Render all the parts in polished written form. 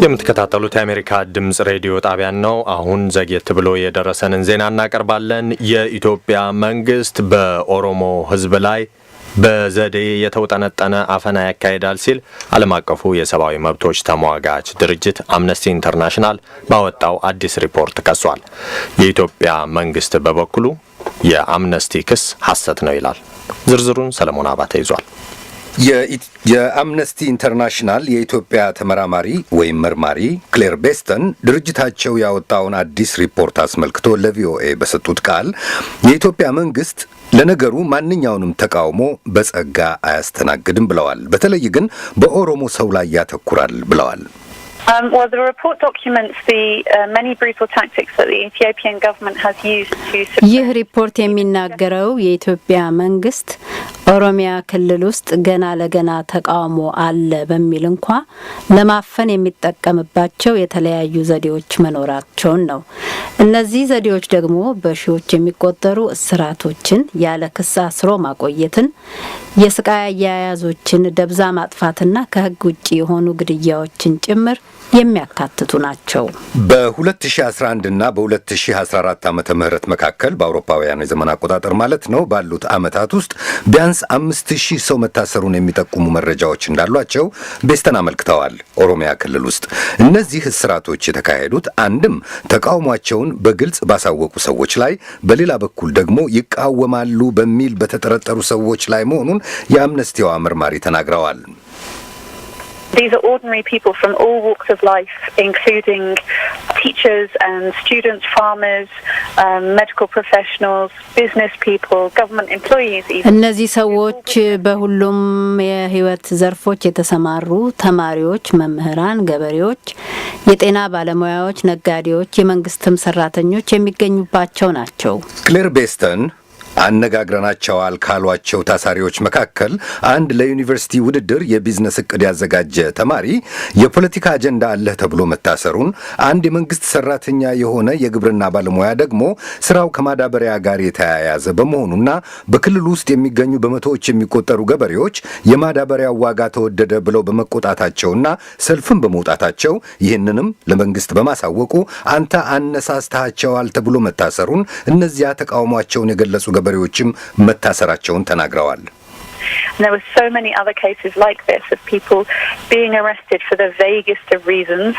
የምትከታተሉት የአሜሪካ ድምጽ ሬዲዮ ጣቢያን ነው። አሁን ዘግየት ብሎ የደረሰንን ዜና እናቀርባለን። የኢትዮጵያ መንግስት በኦሮሞ ህዝብ ላይ በዘዴ የተውጠነጠነ አፈና ያካሂዳል ሲል ዓለም አቀፉ የሰብአዊ መብቶች ተሟጋች ድርጅት አምነስቲ ኢንተርናሽናል ባወጣው አዲስ ሪፖርት ከሷል። የኢትዮጵያ መንግስት በበኩሉ የአምነስቲ ክስ ሐሰት ነው ይላል። ዝርዝሩን ሰለሞን አባተ ይዟል። የአምነስቲ ኢንተርናሽናል የኢትዮጵያ ተመራማሪ ወይም መርማሪ ክሌር ቤስተን ድርጅታቸው ያወጣውን አዲስ ሪፖርት አስመልክቶ ለቪኦኤ በሰጡት ቃል የኢትዮጵያ መንግስት ለነገሩ ማንኛውንም ተቃውሞ በጸጋ አያስተናግድም ብለዋል። በተለይ ግን በኦሮሞ ሰው ላይ ያተኩራል ብለዋል። Well, the report documents the many brutal tactics that the Ethiopian government has used to ይህ ሪፖርት የሚናገረው የኢትዮጵያ መንግስት ኦሮሚያ ክልል ውስጥ ገና ለገና ተቃውሞ አለ በሚል እንኳ ለማፈን የሚጠቀምባቸው የተለያዩ ዘዴዎች መኖራቸውን ነው። እነዚህ ዘዴዎች ደግሞ በሺዎች የሚቆጠሩ እስራቶችን፣ ያለ ክስ አስሮ ማቆየትን፣ የስቃይ አያያዞችን፣ ደብዛ ማጥፋትና ከህግ ውጪ የሆኑ ግድያዎችን ጭምር የሚያካትቱ ናቸው። በ2011 እና በ2014 ዓመተ ምህረት መካከል በአውሮፓውያኑ የዘመን አቆጣጠር ማለት ነው ባሉት ዓመታት ውስጥ ቢያንስ 5000 ሰው መታሰሩን የሚጠቁሙ መረጃዎች እንዳሏቸው ቤስተን አመልክተዋል። ኦሮሚያ ክልል ውስጥ እነዚህ እስራቶች የተካሄዱት አንድም ተቃውሟቸውን በግልጽ ባሳወቁ ሰዎች ላይ፣ በሌላ በኩል ደግሞ ይቃወማሉ በሚል በተጠረጠሩ ሰዎች ላይ መሆኑን የአምነስቲዋ መርማሪ ተናግረዋል። These are ordinary people from all walks of life, including teachers and students, farmers, medical professionals, business people, government employees. እነዚህ ሰዎች በሁሉም የህይወት ዘርፎች የተሰማሩ ተማሪዎች፣ መምህራን፣ ገበሬዎች፣ የጤና ባለሙያዎች፣ ነጋዴዎች፣ የመንግስትም ሰራተኞች የሚገኙባቸው ናቸው። ክሌር ቤስተን አነጋግረናቸዋል ካሏቸው ታሳሪዎች መካከል አንድ ለዩኒቨርሲቲ ውድድር የቢዝነስ እቅድ ያዘጋጀ ተማሪ የፖለቲካ አጀንዳ አለህ ተብሎ መታሰሩን፣ አንድ የመንግስት ሰራተኛ የሆነ የግብርና ባለሙያ ደግሞ ስራው ከማዳበሪያ ጋር የተያያዘ በመሆኑና በክልሉ ውስጥ የሚገኙ በመቶዎች የሚቆጠሩ ገበሬዎች የማዳበሪያው ዋጋ ተወደደ ብለው በመቆጣታቸውና ሰልፍን በመውጣታቸው ይህንንም ለመንግስት በማሳወቁ አንተ አነሳስተሃቸዋል ተብሎ መታሰሩን፣ እነዚያ ተቃውሟቸውን የገለጹ ገበሬዎችም መታሰራቸውን ተናግረዋል። There were so many other cases like this of people being arrested for the vaguest of reasons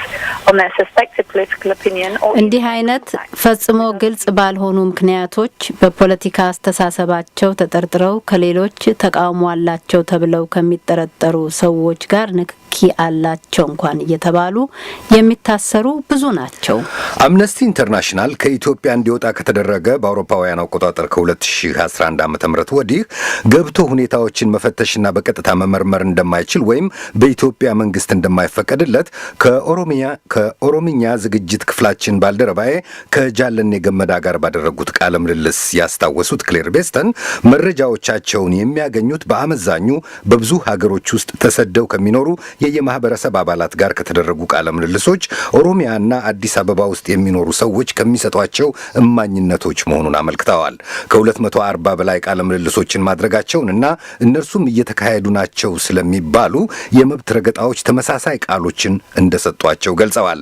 on their suspected political opinion. እንዲህ አይነት ፈጽሞ ግልጽ ባልሆኑ ምክንያቶች በፖለቲካ አስተሳሰባቸው ተጠርጥረው ከሌሎች ተቃውሞ አላቸው ተብለው ከሚጠረጠሩ ሰዎች ጋር ንክኪ አላቸው እንኳን እየተባሉ የሚታሰሩ ብዙ ናቸው። አምነስቲ ኢንተርናሽናል ከኢትዮጵያ እንዲወጣ ከተደረገ በአውሮፓውያን አቆጣጠር ከ2011 ዓ.ም ወዲህ ገብቶ ሁኔታዎችን መፈተሽና በቀጥታ መመርመር እንደማይችል ወይም በኢትዮጵያ መንግስት እንደማይፈቀድለት ከኦሮምኛ ዝግጅት ክፍላችን ባልደረባዬ ከጃለኔ ገመዳ ጋር ባደረጉት ቃለ ምልልስ ያስታወሱት ክሌር ቤስተን መረጃዎቻቸውን የሚያገኙት በአመዛኙ በብዙ ሀገሮች ውስጥ ተሰደው ከሚኖሩ የየማህበረሰብ አባላት ጋር ከተደረጉ ቃለ ምልልሶች፣ ኦሮሚያና አዲስ አበባ ውስጥ የሚኖሩ ሰዎች ከሚሰጧቸው እማኝነቶች መሆኑን አመልክተዋል። ከ240 በላይ ቃለ ምልልሶችን ማድረጋቸውንና እነርሱም እየተካሄዱ ናቸው ስለሚባሉ የመብት ረገጣዎች ተመሳሳይ ቃሎችን እንደሰጧቸው ገልጸዋል።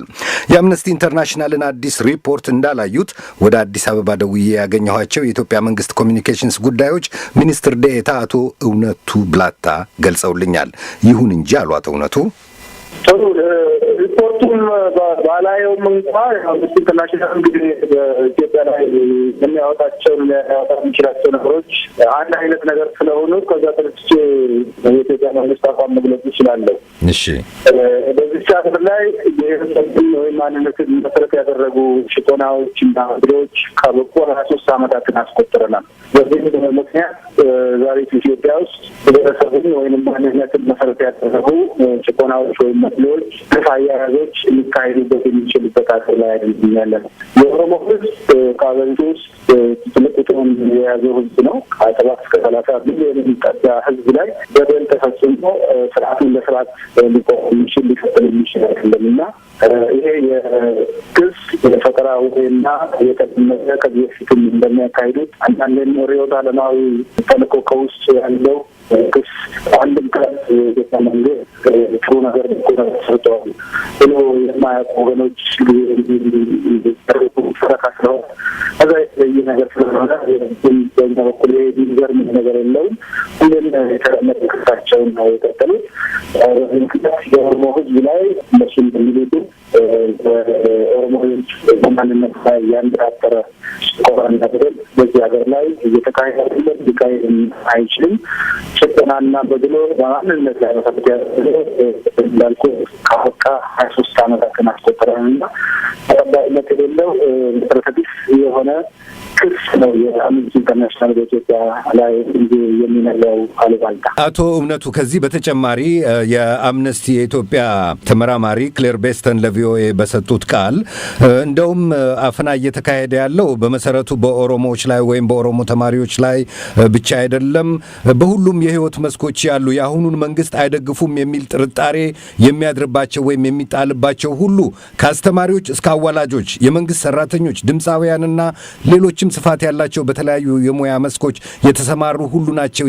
የአምነስቲ ኢንተርናሽናልን አዲስ ሪፖርት እንዳላዩት ወደ አዲስ አበባ ደውዬ ያገኘኋቸው የኢትዮጵያ መንግስት ኮሚኒኬሽንስ ጉዳዮች ሚኒስትር ዴኤታ አቶ እውነቱ ብላታ ገልጸውልኛል። ይሁን እንጂ አሏት እውነቱ ሪፖርቱን ባላየውም እንኳን አምነስቲ ኢንተርናሽናል እንግዲህ በኢትዮጵያ ላይ የሚያወጣቸው የሚችላቸው ነገሮች አንድ አይነት ነገር ስለሆኑ ከዛ ተነስቼ የኢትዮጵያ መንግስት አቋም መግለጽ ይችላለሁ። እሺ፣ በዚህ ቻፕተር ላይ የህዝብን ወይም ማንነትን መሰረት ያደረጉ ሽቆናዎችና ብሎች ካበቁ 23 ዓመታትን አስቆጥረናል። በዚህ ምክንያት ዛሬ ኢትዮጵያ ውስጥ ብሔረሰብን ወይም ማንነትን መሰረት ያደረጉ ሽቆናዎች ወይም መብሎች አያያዞች ሊካሄዱበት የሚችልበት አገር ላይ አይደለም ያለነው። የኦሮሞ ህዝብ ከአገሪቱ ውስጥ ትልቅ ቁጥሩን የያዘው ህዝብ ነው። ከ7 እስከ 30 ሚሊዮን የሚጠጋ ህዝብ ላይ በደል ተፈጽሞ ስርዓቱን ለስርዓት ሊቆም የሚችል ሊቀጥል የሚችል አይደለም እና ይሄ የክስ የፈጠራ ወይና የቀድመ ከዚህ በፊትም እንደሚያካሂዱት አንዳንዴም ርዕዮተ ዓለማዊ ተልዕኮ ከውስጥ ያለው ክስ አንድም ከኢትዮጵያ መንግስት ጥሩ ነገር ሰርተዋል ብሎ የማያውቁ ወገኖች ተረካክለው ከዛ የተለየ ነገር ስለሆነ በእኛ በኩል የሚገርም ነገር የለውም። ሁሌም የተለመደ ክሳቸውን ነው የቀጠሉት። ምክንያት የኦሮሞ ህዝብ ላይ እነሱ እንደሚሉት ኦሮሞ በማንነት ላይ ያንዳጠረ ቆራና በደል በዚህ ሀገር ላይ እየተካሄደ አይደለም፣ ሊካሄድ አይችልም። ጭቆናና በድሎ በማንነት ላይ መሰረት እንዳልኩ ካበቃ 23 ዓመታትን አስቆጠረንና ተቀባይነት የሌለው መሰረተ ቢስ የሆነ ክስ ነው የአምነስቲ ኢንተርናሽናል በኢትዮጵያ ላይ የሚነግረው አሉባልታ። አቶ እውነቱ ከዚህ በተጨማሪ የአምነስቲ የኢትዮጵያ ተመራማሪ ክሌር ቤስተን ለቪኦኤ በሰጡት ቃል እንደውም አፈና እየተካሄደ ያለው በመሰረቱ በኦሮሞዎች ላይ ወይም በኦሮሞ ተማሪዎች ላይ ብቻ አይደለም፣ በሁሉም የህይወት መስኮች ያሉ የአሁኑን መንግስት አይደግፉም የሚል ጥርጣሬ የሚያድርባቸው ወይም የሚጣልባቸው ሁሉ ከአስተማሪዎች እስከ አዋላጆች፣ የመንግስት ሰራተኞች፣ ድምፃውያንና ሌሎች ስፋት ያላቸው በተለያዩ የሙያ መስኮች የተሰማሩ ሁሉ ናቸው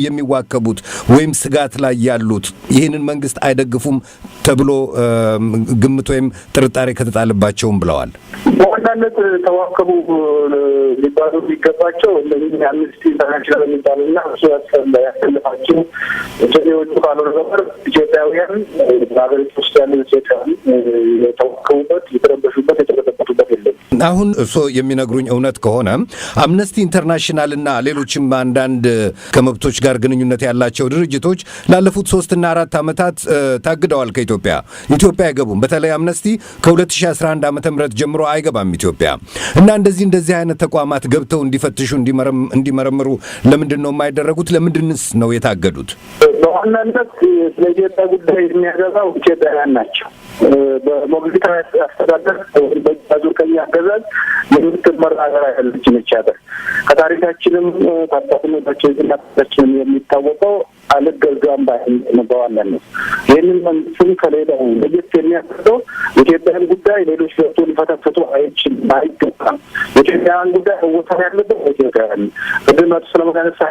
የሚዋከቡት ወይም ስጋት ላይ ያሉት። ይህንን መንግስት አይደግፉም ተብሎ ግምት ወይም ጥርጣሬ ከተጣለባቸውም ብለዋል። በዋናነት ተዋከቡ ሊባሉ ሊገባቸው እነዚህ አምነስቲ ኢንተርናሽናል የሚባሉና እሱ ያሰለፋቸው ጀኔዎቹ ካልሆነ ነበር ኢትዮጵያውያን በሀገሪቱ ውስጥ ያሉ ኢትዮጵያውያን የተዋከቡበት፣ የተረበሹበት፣ የተበጠበጡበት የለም። አሁን እሱ የሚነግሩኝ እውነት ከሆነ አምነስቲ ኢንተርናሽናል እና ሌሎችም አንዳንድ ከመብቶች ጋር ግንኙነት ያላቸው ድርጅቶች ላለፉት 3 እና 4 ዓመታት ታግደዋል ከኢትዮጵያ አይገቡም። በተለይ አምነስቲ ከ2011 ዓ.ም ጀምሮ አይገባም ኢትዮጵያ እና እንደዚህ አይነት ተቋማት ገብተው እንዲፈትሹ እንዲመረምሩ ለምንድን ነው የማይደረጉት? ለምንድንስ ነው የታገዱት? በዋናነት ስለ ኢትዮጵያ ጉዳይ የሚያገባው ኢትዮጵያውያን ናቸው። በሞግዚታዊ አስተዳደር በዙር ከኛ አገዛዝ የምትመራ ሀገር አይደለችም። ይቻላል ከታሪካችንም ታሪካችንም የሚታወቀው አልገዛም ባይባዋለን ነው። ይህንን መንግስትም ከሌላው ለየት የሚያደርገው የኢትዮጵያን ጉዳይ ሌሎች ገብቶ ሊፈተፍቱ አይገባም። የኢትዮጵያን ጉዳይ ወሰን ያለበት ኢትዮጵያውያን ቅድመት ስለመጋነሳ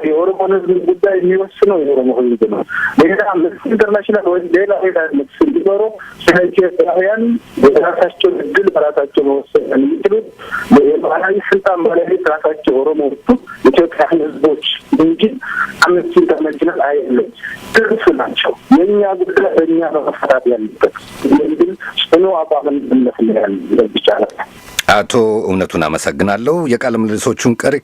የኦሮሞን ህዝብ ጉዳይ የሚወስነው የኦሮሞ ህዝብ ነው። ሌላ አምነስቲ ኢንተርናሽናል ወይ ሌላ መንግስት እንዲኖሩ ስለ ኢትዮጵያውያን የራሳቸውን እድል በራሳቸው መወሰን የሚችሉት የባህላዊ ስልጣን ባለቤት ራሳቸው ኦሮሞዎቹ ኢትዮጵያውያን ህዝቦች እንጂ አምነስቲ ኢንተርናሽናል አይደለም። ትርፍ ናቸው። የእኛ ጉዳይ በእኛ መፈታት ያለበት እንግዲህ ጽኑ አቋም እንመስላለን ይቻላል። አቶ እውነቱን አመሰግናለሁ። የቃለ ምልልሶቹን ቀሪ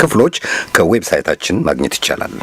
ክፍሎች ከዌብሳይታችን ማግኘት ይቻላል።